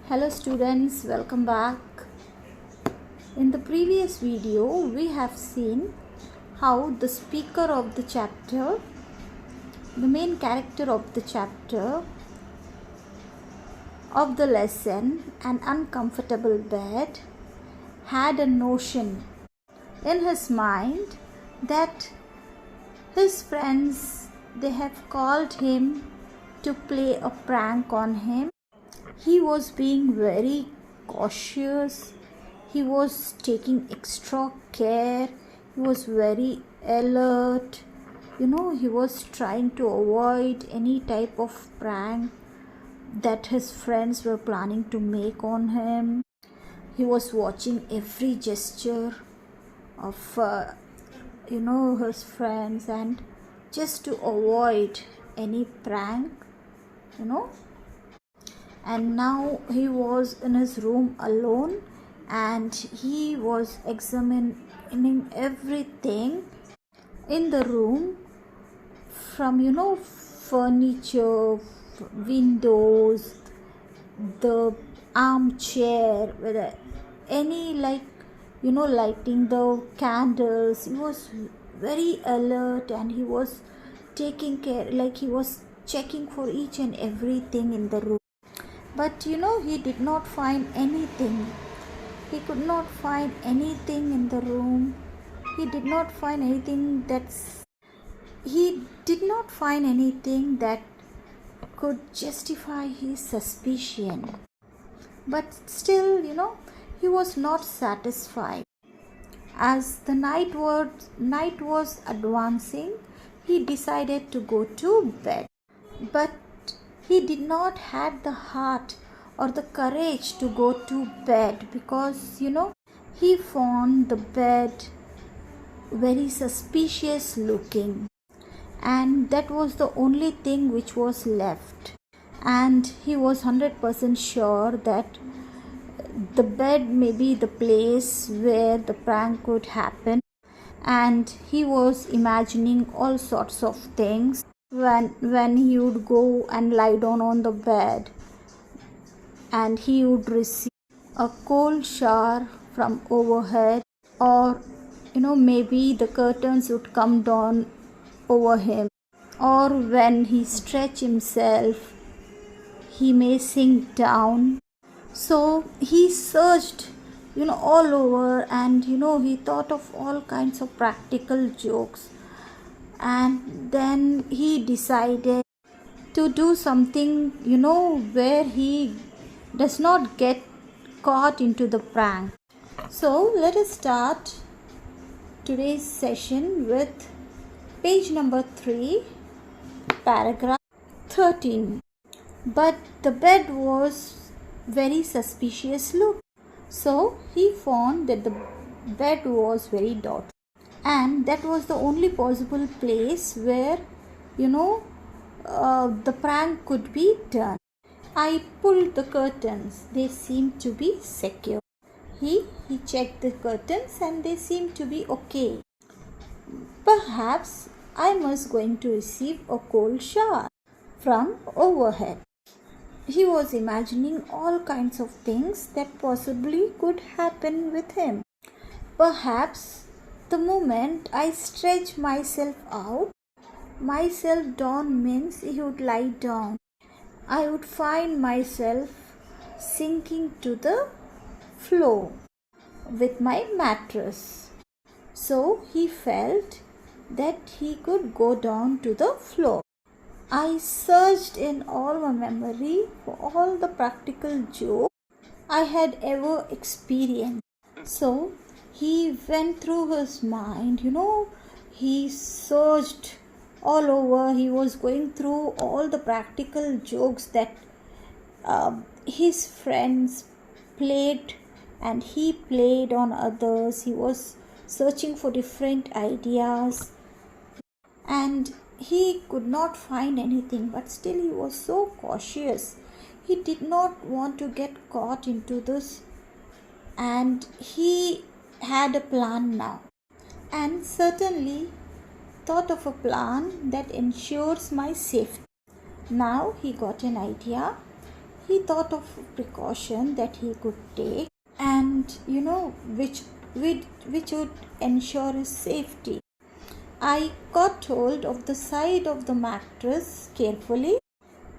Hello students, welcome back. In the previous video, we have seen how the speaker of the chapter, the main character of the chapter of the lesson, An Uncomfortable Bed, had a notion in his mind that his friends, they have called him to play a prank on him. He was being very cautious. He was taking extra care. He was very alert. He was trying to avoid any type of prank that his friends were planning to make on him. He was watching every gesture of his friends, and just to avoid any prank. And now he was in his room alone, and he was examining everything in the room, from furniture, windows, the armchair, whether any lighting the candles. He was very alert, and he was taking care, he was checking for each and everything in the room. But he did not find anything. He could not find anything in the room. He did not find anything that could justify his suspicion. But still, he was not satisfied. As the night was advancing, he decided to go to bed. But he did not have the heart or the courage to go to bed, because he found the bed very suspicious looking, and that was the only thing which was left. And he was 100% sure that the bed may be the place where the prank could happen. And he was imagining all sorts of things when he would go and lie down on the bed, and he would receive a cold shower from overhead, or maybe the curtains would come down over him, or when he stretch himself, he may sink down. So he searched all over, and he thought of all kinds of practical jokes. And then he decided to do something where he does not get caught into the prank. So let us start today's session with page number 3, paragraph 13. But the bed was very suspicious look. So he found that the bed was very dirty, and that was the only possible place where the prank could be done. I pulled the curtains. They seemed to be secure. He checked the curtains, and they seemed to be okay. Perhaps I was going to receive a cold shower from overhead. He was imagining all kinds of things that possibly could happen with him. Perhaps the moment I stretch myself down means he would lie down. I would find myself sinking to the floor with my mattress. So he felt that he could go down to the floor. I searched in all my memory for all the practical jokes I had ever experienced. So he went through his mind, he searched all over. He was going through all the practical jokes that his friends played, and he played on others. He was searching for different ideas, and he could not find anything. But still he was so cautious. He did not want to get caught into this, and he had a plan now, and certainly thought of a plan that ensures my safety. Now he got an idea. he thought of a precaution that he could take, and which would ensure his safety. I got hold of the side of the mattress carefully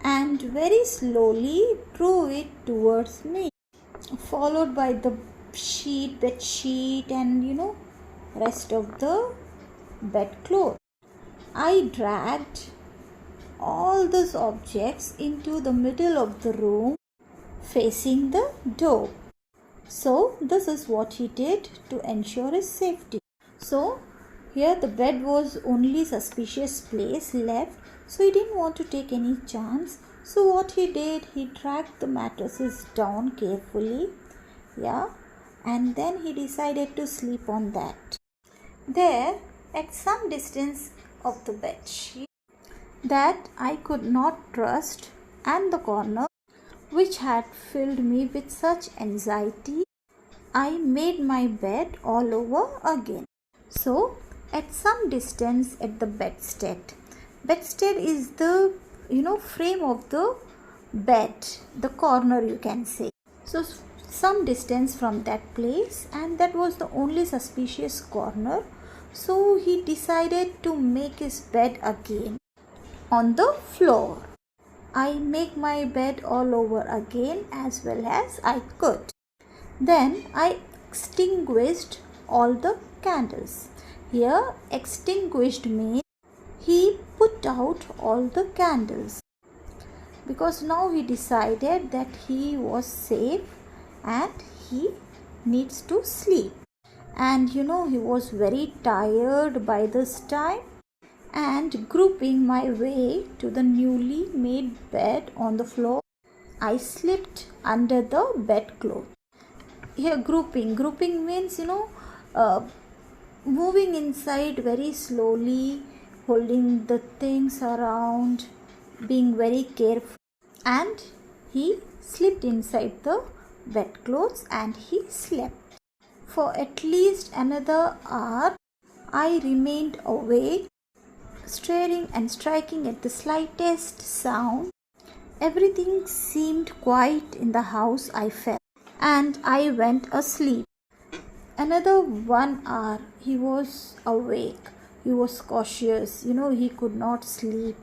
and very slowly drew it towards me, followed by the bed sheet, and rest of the bedclothes. I dragged all those objects into the middle of the room facing the door. So this is what he did to ensure his safety. So here the bed was only suspicious place left, so he didn't want to take any chance. So what he did, he dragged the mattresses down carefully, and then he decided to sleep on that. There, at some distance of the bed sheet that I could not trust, and the corner which had filled me with such anxiety, I made my bed all over again. So at some distance at the bedstead is the frame of the bed, the corner you can say. So some distance from that place, and that was the only suspicious corner. So he decided to make his bed again on the floor. I make my bed all over again as well as I could. Then I extinguished all the candles. Here extinguished means he put out all the candles, because now he decided that he was safe and he needs to sleep. And he was very tired by this time, and grouping my way to the newly made bed on the floor, I slipped under the bedclothes. Here grouping means moving inside very slowly, holding the things around, being very careful. And he slipped inside the bedclothes and he slept. For at least another hour, I remained awake, staring and striking at the slightest sound. Everything seemed quiet in the house, I felt, and I went asleep. Another 1 hour, he was awake. He was cautious. He could not sleep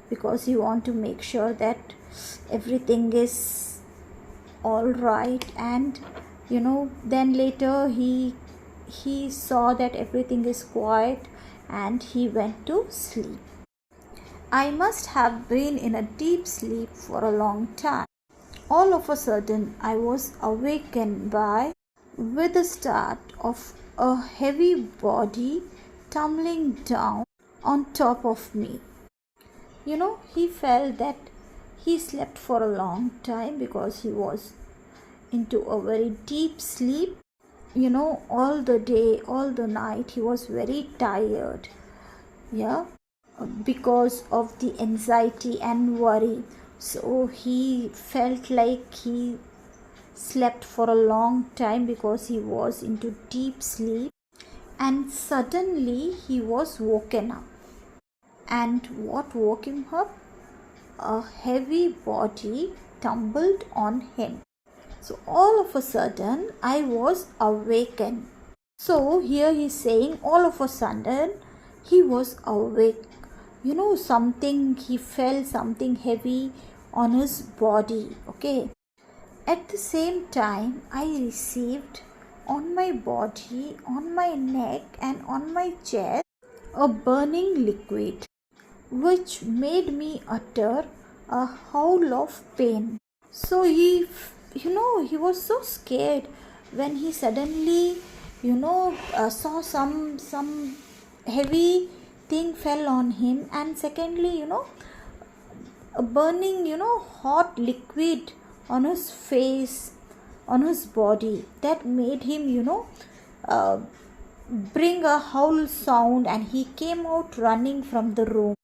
because he wanted to make sure that everything is all right. And then later he saw that everything is quiet and he went to sleep. I must have been in a deep sleep for a long time. All of a sudden, I was awakened with the start of a heavy body tumbling down on top of me. He felt that he slept for a long time because he was into a very deep sleep. All the day, all the night, he was very tired. Because of the anxiety and worry. So he felt like he slept for a long time because he was into deep sleep, and suddenly he was woken up. And what woke him up? A heavy body tumbled on him. So all of a sudden I was awakened. So here he's saying all of a sudden he was awake. He felt something heavy on his body. Okay. At the same time, I received on my body, on my neck and on my chest a burning liquid, which made me utter a howl of pain. So he was so scared when he suddenly saw some heavy thing fell on him, and secondly a burning hot liquid on his face, on his body, that made him bring a howl sound, and he came out running from the room.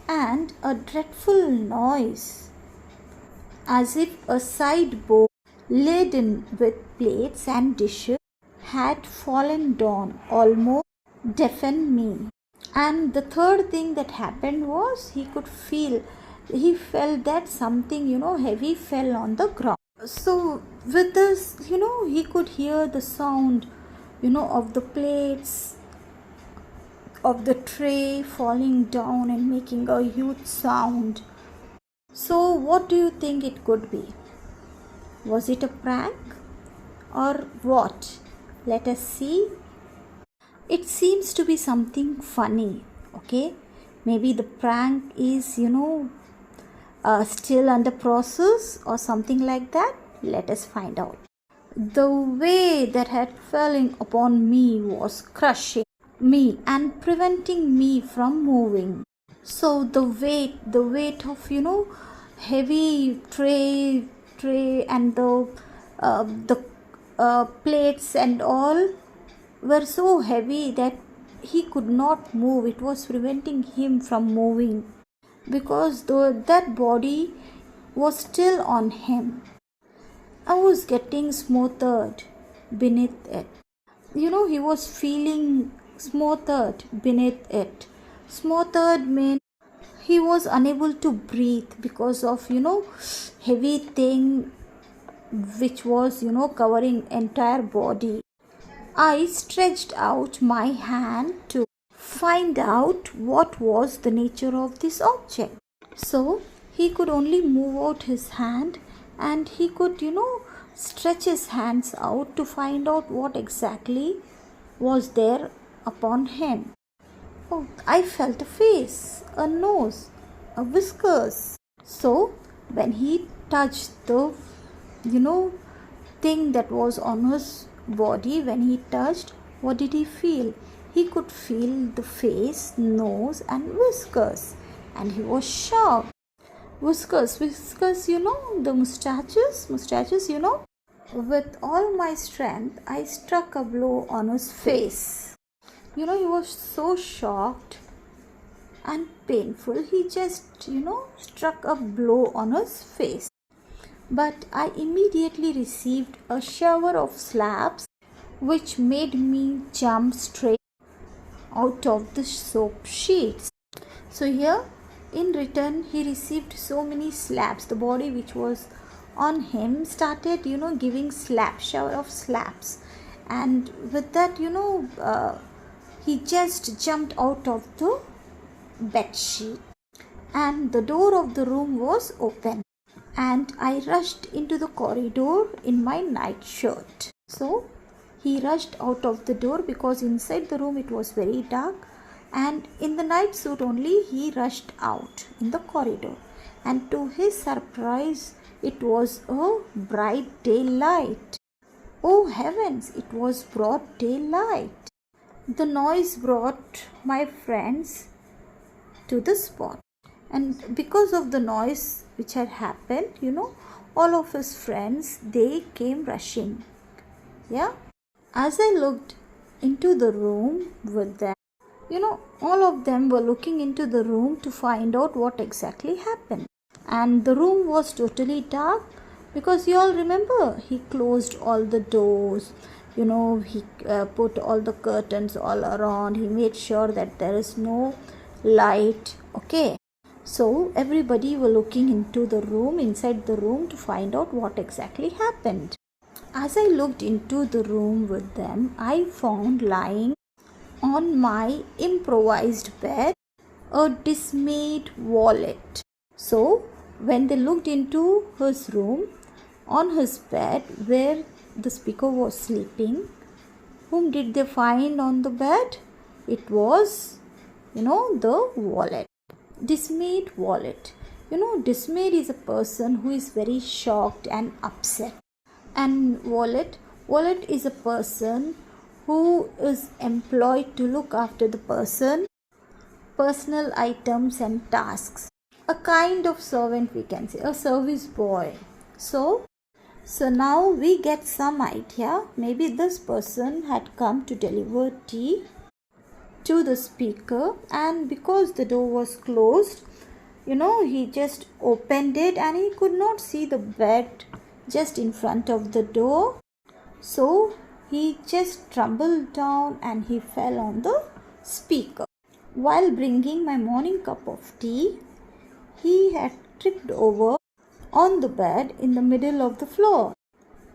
And a dreadful noise, as if a sideboard laden with plates and dishes had fallen down, almost deafened me. And the third thing that happened was he could feel he felt that something, heavy fell on the ground. So with this, he could hear the sound, of the plates of the tray falling down and making a huge sound. So what do you think it could be? Was it a prank or what? Let us see. It seems to be something funny, okay? Maybe the prank is, still under process or something like that. Let us find out. The weight that had fallen upon me was crushing me and preventing me from moving. So the weight of, heavy tray and the plates and all were so heavy that he could not move. It was preventing him from moving because that body was still on him. I was getting smothered beneath it. He was feeling smothered beneath it. Smothered means he was unable to breathe because of, heavy thing which was, covering entire body. I stretched out my hand to find out what was the nature of this object. So he could only move out his hand and he could, stretch his hands out to find out what exactly was there upon him. Oh, I felt a face, a nose, a whiskers. So when he touched the, thing that was on his body, when he touched, what did he feel? He could feel the face, nose and whiskers, and he was shocked. Whiskers, the mustaches, With all my strength, I struck a blow on his face. He was so shocked and painful. He just, struck a blow on his face. But I immediately received a shower of slaps which made me jump straight out of the soap sheets. So here in return he received so many slaps. The body which was on him started, giving shower of slaps. And with that, he just jumped out of the bed sheet. And the door of the room was open. And I rushed into the corridor in my nightshirt. So he rushed out of the door because inside the room it was very dark, and in the night suit only he rushed out in the corridor. And to his surprise, it was a bright daylight. Oh heavens, it was broad daylight. The noise brought my friends to the spot. And because of the noise which had happened, all of his friends, they came rushing. Yeah. As I looked into the room with them, all of them were looking into the room to find out what exactly happened. And the room was totally dark because you all remember he closed all the doors. He put all the curtains all around. He made sure that there is no light. Okay. So everybody were looking into the room, inside the room, to find out what exactly happened. As I looked into the room with them, I found lying on my improvised bed a dismayed wallet. So when they looked into his room, on his bed where the speaker was sleeping, whom did they find on the bed? It was, the wallet. Dismayed wallet. Dismayed is a person who is very shocked and upset. And wallet is a person who is employed to look after the personal items and tasks. A kind of servant, we can say, a service boy. So now we get some idea. Maybe this person had come to deliver tea to the speaker, and because the door was closed, he just opened it and he could not see the bed just in front of the door. So he just tumbled down and he fell on the speaker. While bringing my morning cup of tea, he had tripped over on the bed in the middle of the floor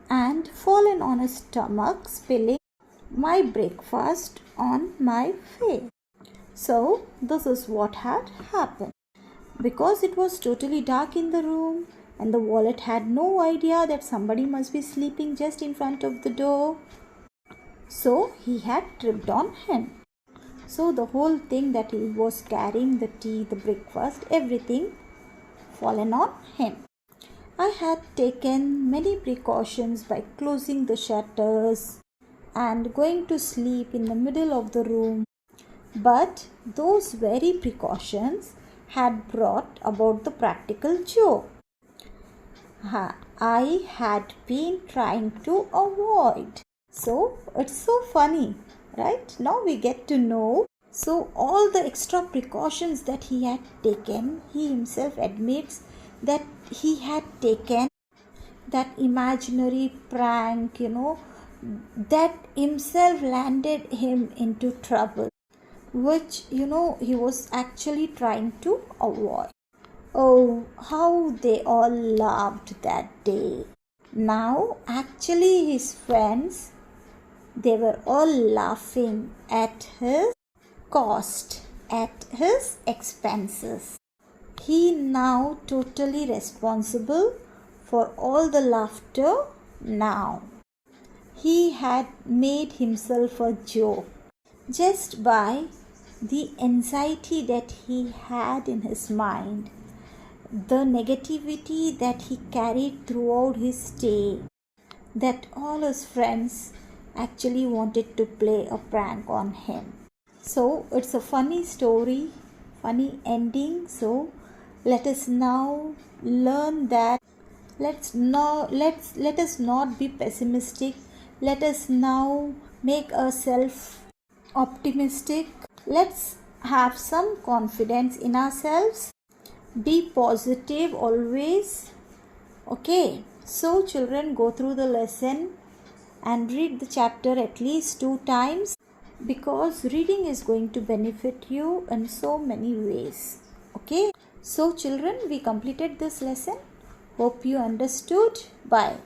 and fallen on his stomach, spilling my breakfast on my face. So, this is what had happened. Because it was totally dark in the room and the wallet had no idea that somebody must be sleeping just in front of the door, so he had tripped on him. So the whole thing that he was carrying, the tea, the breakfast, everything fallen on him. I had taken many precautions by closing the shutters and going to sleep in the middle of the room, but those very precautions had brought about the practical joke I had been trying to avoid. So it's so funny, right? Now we get to know. So all the extra precautions that he had taken, he himself admits that he had taken that imaginary prank, that himself landed him into trouble, which, he was actually trying to avoid. Oh, how they all laughed that day. Now, actually, his friends, they were all laughing at his cost, at his expenses. He now totally responsible for all the laughter now. He had made himself a joke just by the anxiety that he had in his mind, the negativity that he carried throughout his stay, that all his friends actually wanted to play a prank on him. So it's a funny story, funny ending. So let us now learn that let us not be pessimistic. Let us now make ourselves optimistic. Let's have some confidence in ourselves. Be positive always. Okay, so children, go through the lesson and read the chapter at least 2 times, because reading is going to benefit you in so many ways. Okay, so children, we completed this lesson. Hope you understood. Bye.